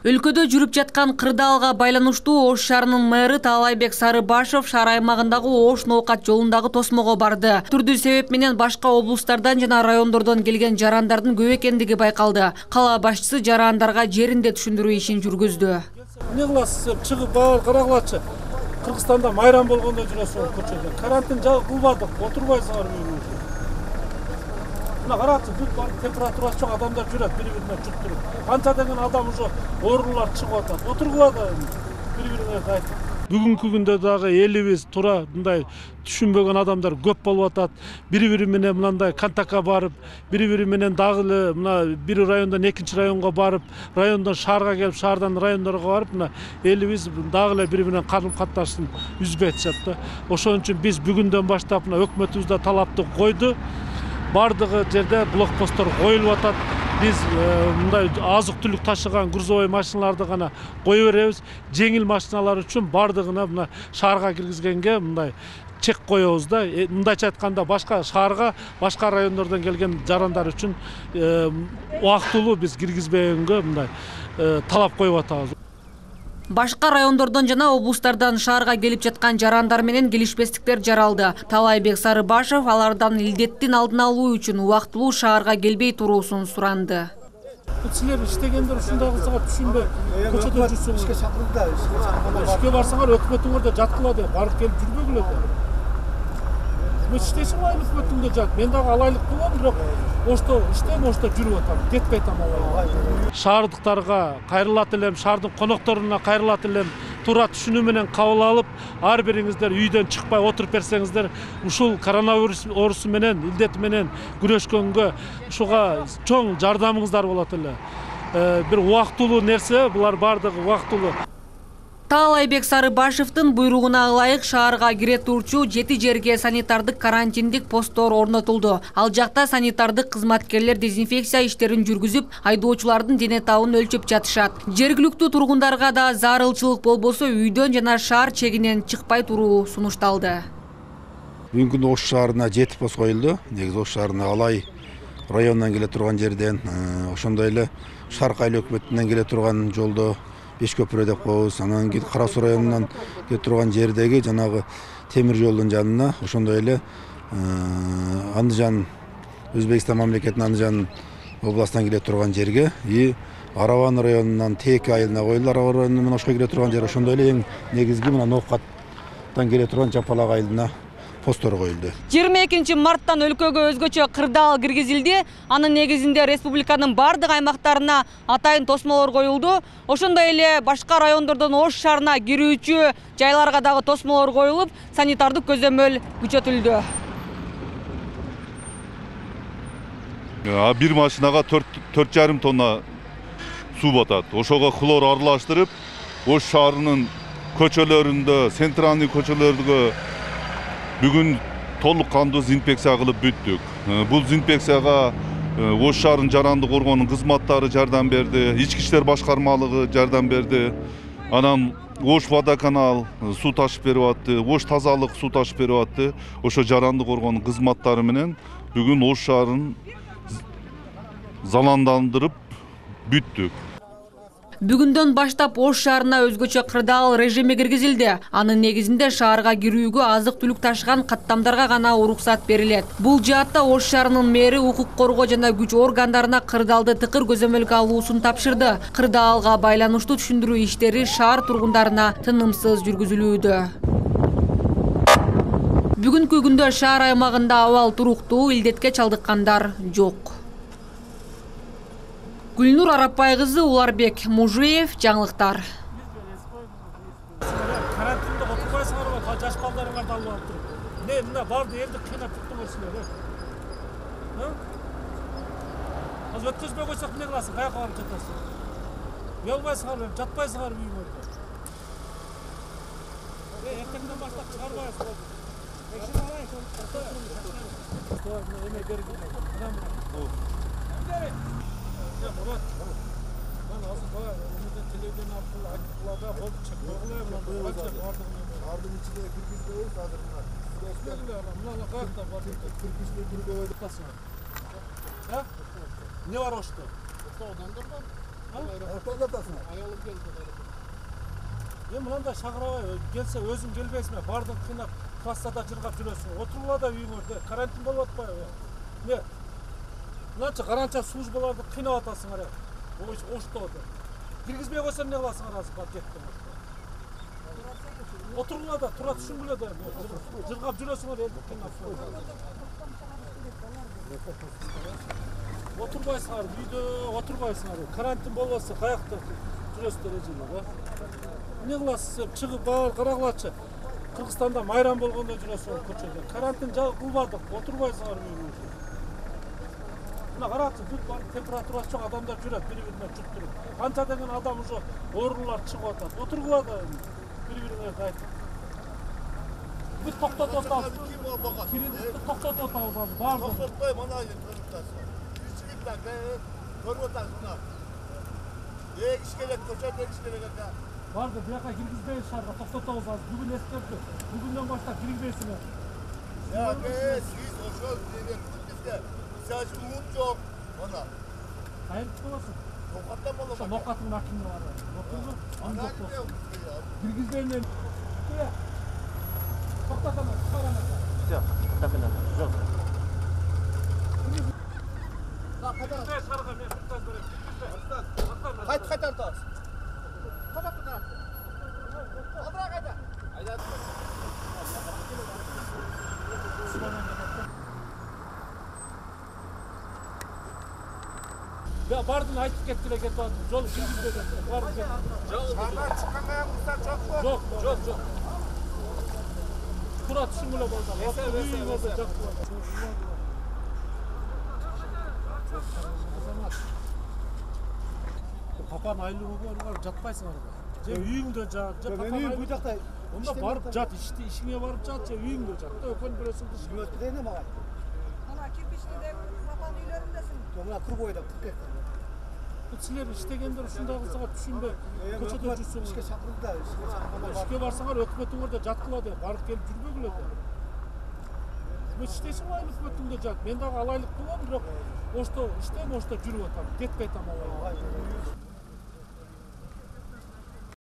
Өлкөдө жүрүп жаткан кырдаалга байланыштуу Ош шаарынын мэрі Таалайбек Сарыбашев шаар аймагындагы Ош Ноокат жолундагы тосмого барды. Түрдүү себеп менен башка облустардан жана райондордон келген жарандардын көп экендиги байкалды. Кала башчысы жарандарга жеринде түшүндүрүү ишин жүргүздү. Не кыласыз, чыгып карагылачы. Кыргызстанда майрам болгондо жүрөсүң көчөдө. Карантин кылбадык, отурбайсыңар үйүңүздө. Мына карачы, бүт температурасы чоң адамдар жүрөт, бири-бирине жұқтырып. Канча деген адам уже оорулар чыгып атат. Отургула бири-бирине айтып. Бүгүнкү күндө дагы элибиз туура мындай түшүнбөгөн адамдар көп болуп атат. Бири-бири менен мындай контактка барып, бири-бири менен дагы эле мына бир райондон экинчи районго барып, райондон шаарга келип, шаардан райондорго барып, мына элибиз дагы эле бири-бири карым-катнашын үзбөй атышат да. Ошон үчүн биз бүгүндөн баштап мына өкмөтүбүз да талапты койду. Бардығы жерде блокпосттор коюлуп атат. Биз мындай азык-түлүк ташыган грузовой машиналарды гана кое беребиз. Жеңил машиналар үчүн бардыгына мына шаарга киргизгенге мындай чек коебуз да. Мындайча айтканда башка шаарга, башка райондордон келген жарандар үчүн убактылуу биз киргизбегенге мындай талап коюп атабыз. Башка райондордон жана облустардан шаарга келип жаткан жарандар менен келишпестиктер жаралды. Таалайбек Сарыбашев алардан илдеттин алдын алуу үчүн убактылуу шаарга келбей туруусун суранды. Силер иштегендер ушундай кылсаңар түшүнбөй, көчөдө жүрсөңөр. Ишке чакырды, ишке барсаңар өкмөтүңөрдө жаткыла деп, барып келип жүрбөгүлө деп. Иштешиң айлык өкмөтүңдө жат. Мен дагы алайлык болом, бирок Ошто иштейм, Ошто жүрүп атам, кетпей атам алай. Шаардыктарга кайрылат элем, шаардын конокторуна кайрылат элем. Туура түшүнүү менен кабыл алып, ар бириңиздер үйдөн чыкпай отуруп берсеңиздер, ушул коронавирус оорусу менен, илдет менен күрөшкөнгө ушуга чоң жардамыңыздар болот эле. Бир убактылуу нерсе, булар бардыгы убактылуу. Таалайбек Сарыбашевдин буйругуна ылайык шаарга кире турчу 7 жерге санитардык карантиндик посттор орнотулду. Ал жакта санитардык кызматкерлер дезинфекция иштерин жүргүзүп, айдоочулардын дене табын өлчөп жатышат. Жергиликтүү тургундарга да зарылчылык болбосо үйдөн жана шаар чегинен чыкпай туруу сунушталды. Бүгүнкү күндө Ош шаарына 7 пост коюлду. Негизи Ош шаарына Алай районунан келе турган жерден, ошондой эле Шарк айыл өкмөтүнөн келе турган жолдо 5 көпүрө деп коебуз. Анан кийин Кара Суу районунан келе турган жердеги жанагы темир жолдун жанына, ошондой эле Андыжан, Өзбекстан мамлекетинин Андыжан областынан келе турган жерге и Араван районунан Теке айылына коюлду. Араван районунан Ошко келе турган жер, ошондой эле эң негизги мына Ноокаттан келе турган Жапалак айылына посттор коюлду. 22 марттан өлкөгө өзгөчө кырдаал киргизилди. Анын негизинде республиканын бардык аймактарына атайын тосмолор коюлду. Ошондой эле башка райондордон Ош шаарына кирүүчү жайларга дагы тосмолор коюлуп, санитардык көзөмөл күчөтүлдү. Бир машинага 4,5 тонна суу батат. Ошого хлор аралаштырып, Ош шаарынын көчөлөрүндө, центральный көчөлөрдөгө бүгүн толук кандуу дезинфекция кылып бүттүк. Бул дезинфекцияга Ош шаарынын жарандык органынын кызматтары жардам берди, ички иштер башкармалыгы жардам берди. Анан Ош водоканал суу ташып берип атты, Ош тазалык суу ташып берип атты. Ошо жарандык органынын кызматтары менен бүгүн Ош шаарын заландандырып бүттүк. Бүгүндөн баштап Ош шаарына өзгөчө кырдаал режими киргизилди. Анын негизинде шаарга кирүүгө азык-түлүк ташыган каттамдарга гана уруксат берилет. Бул жаатта Ош шаарынын мэри укук коргоо жана күч органдарына кырдаалды тыкыр көзөмөлгө алуусун тапшырды. Кырдаалга байланыштуу түшүндүрүү иштери шаар тургундарына тынымсыз жүргүзүлүүдө. Бүгүнкү күндө шаар аймагында абал туруктуу, илдетке чалдыккандар жок. Гүлнур Арапбай кызы, Уларбек Мужуев, жаңылыктар. Карантинде отурбайсыңар ба, жаш балдарыңарды алып алып туруп. Не, мына барды элди кыйнап туруңар силер. Азыр өткөзбөй койсок эмне кыласың? Каяка барып жатасың? Уялбайсыңар, жатпайсыңар үйүңөрдө. Эртеңден баштап чыгарбайсыңар. Ben azı bayağı önümüzde televizyon arkalı açıklarda hop çıkmalılar mı? Ardın içinde 42 değil sadırlar. Bunlarla kayak da var. 43 bir grubu öyle tasın. Ha? Ne var hoştu? Odandır var. Ортада атасың. Мынандай шақырабай келсе өзің келбейсің, бардың қинап трассада жырғап жүресің. Отырула да үйіңөрдө, карантин болуп атпайбы? Не? Мынанча каранча службаларды кыйнап атасыңар. Оштоодо. Киргизбей койсом эмне кыласыңар азыр бар кеттим. Отырула да, тура түшүнгүлө да. Жыргап жүрөсүңөр элди кыйнап. Отырбайсыңар, үйдө отырбайсыңар. Карантин болбосо каякта жүрөсүздөр эжелер, эмне кыласыз? Чыгып бар карагылачы. Кыргызстанда майрам болгондо жүрөсүңөр көчөдө. Карантин кылбадык, отырбайсыңар үйүңөрдө. Мына карачы, бүт бар температурасы жок адамдар жүрөт, бири-бирине жұқтырып. Канча деген адам уже оорулар чыгып атат. Отургула да бири-бириңерге айтып. Бүт токтотуп атабыз. Киризди токтотуп атабыз азыр баардыгын. Токтотпой, мына көрүп атасың. Кирчиликтер көрүп атасың мына. Эгиш керек, көчөдө эгиш керек экен. Барды бияка киргизбей шаарга токтотобуз азыр. Бүгүн эскертип, бүгүндөн баштап киргизбейсиңер. Сиз ошол бизде саж уут жок. Мына. Кайрып болосуң? Нокаттан болот. Ошо нокаттын акимине бар. Нокатты Ана киргизбеймен. Токтотама, чыгарама. Жоқ, тоқтамын. Жоқ. Шаарга мен приказ берем. Кайт тартасың. Токтотуңар. Алдыра кайда. Айдат. Ya bardın aytıp kettiler ketip aldım. Jol kиргизбеген. Bardın ketip. Шаардан чыкканга курсат жокпу? Жок. Тура түшүнгүлө болду. Үйүңөрдө жактылар. Папанын айлыгы жатпайсыңар. Же үйүңдө жат, же папанын бу жакта. Онда барып жат, ишиңе барып жат, же үйүңдө жат. Өкөн бирөөсүң ишиңе. Ötüdeyine bak. Ana kirpiçli'de papan ilerimdesin. Tomuna kır boyda 40 hektar. Силер иштегендер ушундай кылсаңар түшүнбөй. Көчөдө İşke жүрсөңөр. çakırdı da. Ишке барсаңар өкмөтүңөр да жаткыла да, барып келип жүрбөгүлө да. Мен иштейсиң айлык өкмөтүңдө жат. Мен дагы алайлык болом, бирок ошто иштейм, ошто жүрүп атам. Кетпей атам алай.